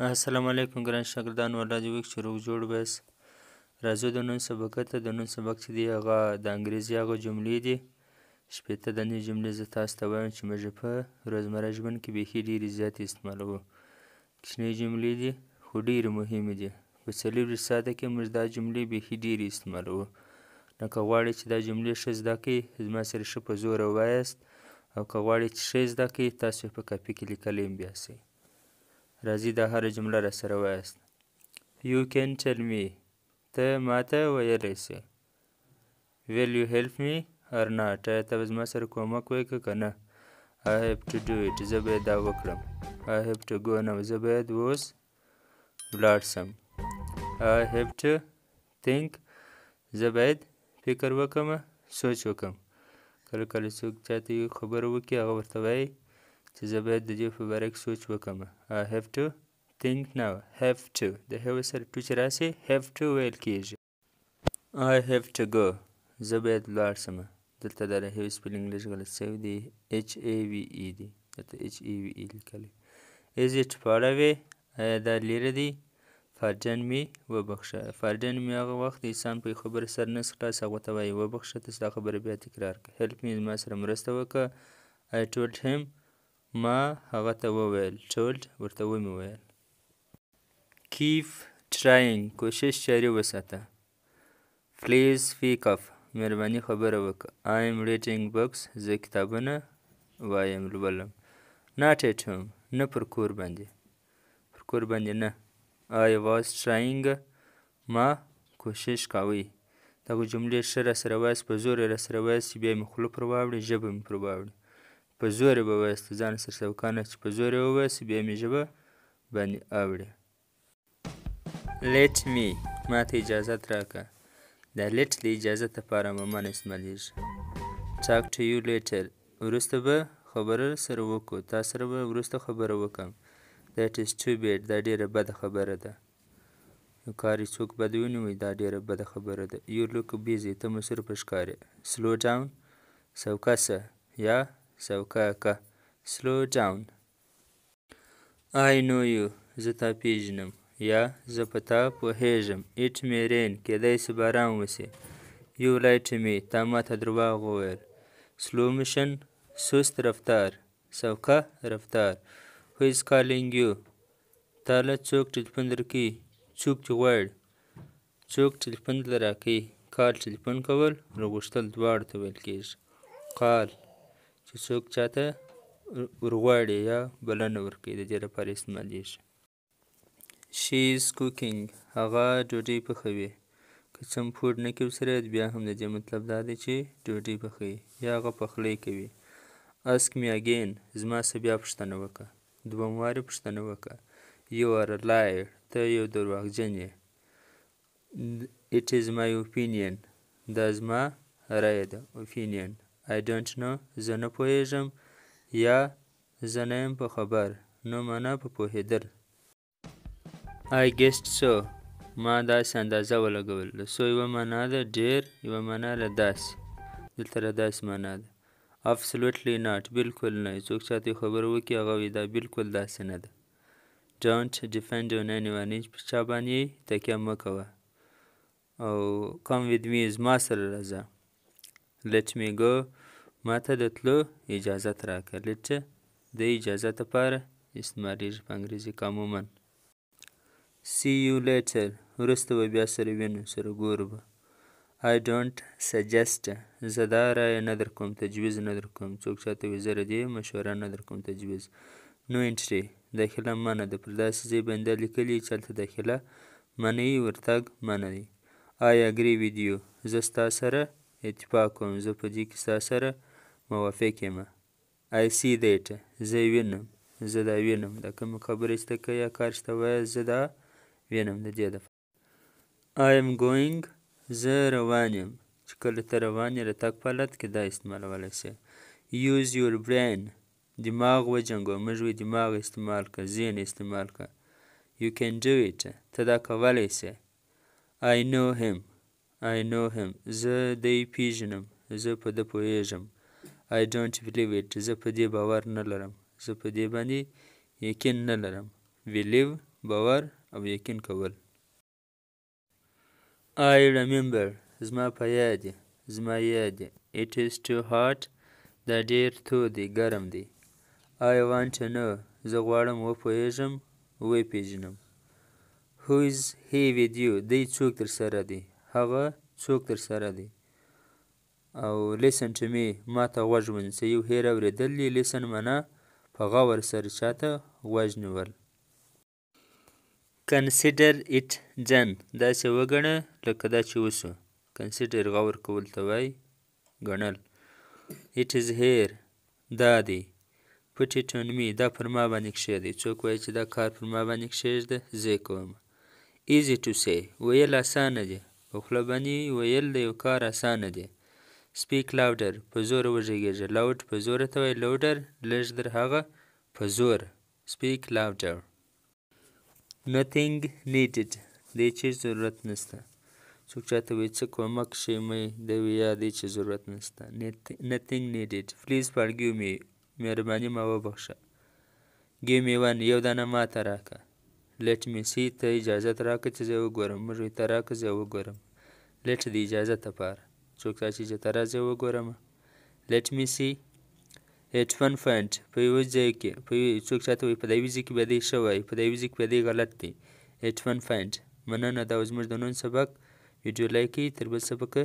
السلام علیکم ګران شاګردان والله دې وکړي چې روغ جوړ بس راځو د نن سبق ته د نن سبق چې دی هغه د انګریزي هغه جملې دي شپېته دانې جملې زه تاسو ته وایم چې موږ په روزمره ژوند کې بیخي ډېرې زیاتې استعمالوو کوچنۍ جملې دي خو ډېرې مهمې دي په 40 ساعته کې موږ دا جملې بیخي ډېرې استعمالوو نو که غواړئ چې دا جملې ښه زده کړئ زما سره ښه په زوره ووایاست او که غواړئ چې ښه زده کړئ تاسو یې په کاپي کې لیکلی هم بیاستئ راځئ دا هره جمله راسره وایاست You can tell me ته ماته ویلی سې Will you help me or not آیا ته به زما سره کومک وکړې که نه I have to do it زه باید دا وکړم I have to go now زه باید اوس ولاړ سم I have to think زه باید فکر وکړم سوچ وکړم کله کله څوک چاته یو خبره وکړي هغه ورته وایي چې زه باید د دې په باره کې سوچ وکړم I have to think now have to د هغې سره ټو چې راسي have to ویل کېږي I have to go زه باید ولاړ سم دلته دا د هغې سپیلینګ لږ غلط شوی دی HAVE دی دلته HAVE لیکلی Is it far away آیا دا لیرې دی Pardon me وبخښه Pardon me هغه وخت د انسان په خبره سر نه خلاص هغه ته وایي وبخښه ته دا خبره بیا تکرار کړه Help me زما سره مرسته وکړه I told him ما هغه ته وویل told ورته ومې ویل Keep trying کوشش جاري وساته Please speak up مهرباني خبره وکړه I am reading books زه کتابونه وایم لولم Not at home نه پر کور باندې نه I was trying ما کوشش کوي دغه جملې ښه راسره وایاست په زور یې راسره وایاست چې بیا مې خوله پر واوړي ژبه مې پر واوړي په زور یې به وایاست ځان سره سوکانه چې په زور یې ووایاست بیا مې ژبه باندې اوړي Let me ما ته اجازت راکړه دا let د اجازت لپاره عموما استعمالیږي Talk to you later وروسته به خبره سره وکړو تا سره به وروسته خبره وکړم That is too bad دا ډېره بده خبره ده یو کار یې څوک بد ونیوی دا ډېره بده خبره ده You look busy ته مصروفه ښکارې Slow down سوکه سه یا سوکه که Slow down I know you زه تا پیژنم یا زه په تا پوهیږم It may rain کیدای شي باران وشي You lied to me تا ما ته درواغ وویل Slow motion سست رفتار سوکه رفتار Who is calling you تا له څوک ټلیفون درکوي څوک چې غواړي څوک ټلیفون دله راکوي کال ټلیفون کول راغوښتل دواړو ته ویل کېږي کال چې څوک چاته ورغواړي یا بلنه ورکوي د دې لپاره استعمالیږي She is cooking هغه ډوډۍ پخوي که څه هم فوډ نه کوي ورسره بیا هم د دې مطلب دا دی چې ډوډۍ پخوي یا هغه پخلی کوي Ask me again زما څه بیا پوښتنه وکړه دویم وارې پوښتنه وکړه You are a liar ته یو درواغجن یې It is my opinion دا زما رایه ده opinion I don't know زه نه پوهیږم یا زه نه یم په خبر نو معنا په پوهېدل I guessed so ما داسې اندازه ولګوله so یوه معنا ده ډېر یوه معنا ده داسې دلته را داسې معنا ده Absolutely not بالکل نه څوک چاته یو خبره وکړي هغه وایي دا بالکل داسې نه ده Don't depend on anyone هیڅ په چا باندې تکیه مه کوه او come with me زما سره راځه Let me go ما ته د تلو اجازت راکړه let د اجازت لپاره استعمالیږي په انګریزي کې عموما See you later وروسته به بیا سره وینو سره ګورو به I don't suggest زه دا رایه نه در کوم تجویز نه در کوم څوک چاته وایي زه د دې مشوره نه در کوم تجویز No entry داخله منع ده پر داسې ځای باندې لیکلي چې هلته داخله منع وي ورتګ منع دی I agree with you زه ستا سره اتفاق کوم زه په دې کې ستا سره موافق یم I see that زه وینم زه دا وینم دا کومه خبره چې ته کوې یا کار چې ته وایې زه دا وینم د دې دپاره I am going زه روان یم چې کله ته روان یې د تګ په حالت کې دا استعمالولی شې Use your brain دماغ وجنګوه موږ وایي دماغ استعمال کړه ذهن استعمال کړه You can do it ته دا کولی شې I know him زه دی پیژنم زه په ده پوهیږم I don't believe it زه په دې باور نه لرم زه په دې باندې یقین نه لرم believe باور او یقین کول. I remember زما په یاد دی زما یاد دی. It is too hot دا ډېر تود دی ګرم دی. I want to know زه غواړم وپوهېږم وپېژنم. Who is he with you دی څوک در سره دی هغه څوک در سره دی. او listen to me ما ته غوږ ونیسه. یو هیر اورېدل دی. listen معنا په غور سره چاته غوږ نیول. Consider it done داسې وګڼه لکه دا چې وسو. Consider غور کول ته وایي ګڼل. It is here دا دی. Put it on me دا پر ما باندې کښېږدئ. څوک وایي چې دا کار پر ما باندې کښېږده زه یې کوم. Easy to say ویل اسانه دی. په خوله باندې ویل د یو کار اسانه دی. Speak louder په زوره وغږېږه. Loud په زوره ته وایي. Louder لږ در هغه په زور. Speak louder. Nothing needed دی چې ضرورت نشته. څوک چاته وایي څه کومک شی مې دی وایي یا دی چې ضرورت نشته. Nothing needed. Please forgive me مهرباني ما وبخښه. Give me one یو دانه ما ته راکړه. Let me see ته اجازت راکړه چې زه یې وګورم. موږ ته راکړه زه یې وګورم. Let د اجازت لپاره. څوک چې اجازه راځي وګورم. Let me see. At one point په یوه ځای کې څوک چاته وایي په دا یوه ځای کې به دی ښه وایي په دا یوه ځای کې به دی غلط دی. At one point مننه دا زموږ د نن سبق. ویډیو لایک کړئ تر بل سبقه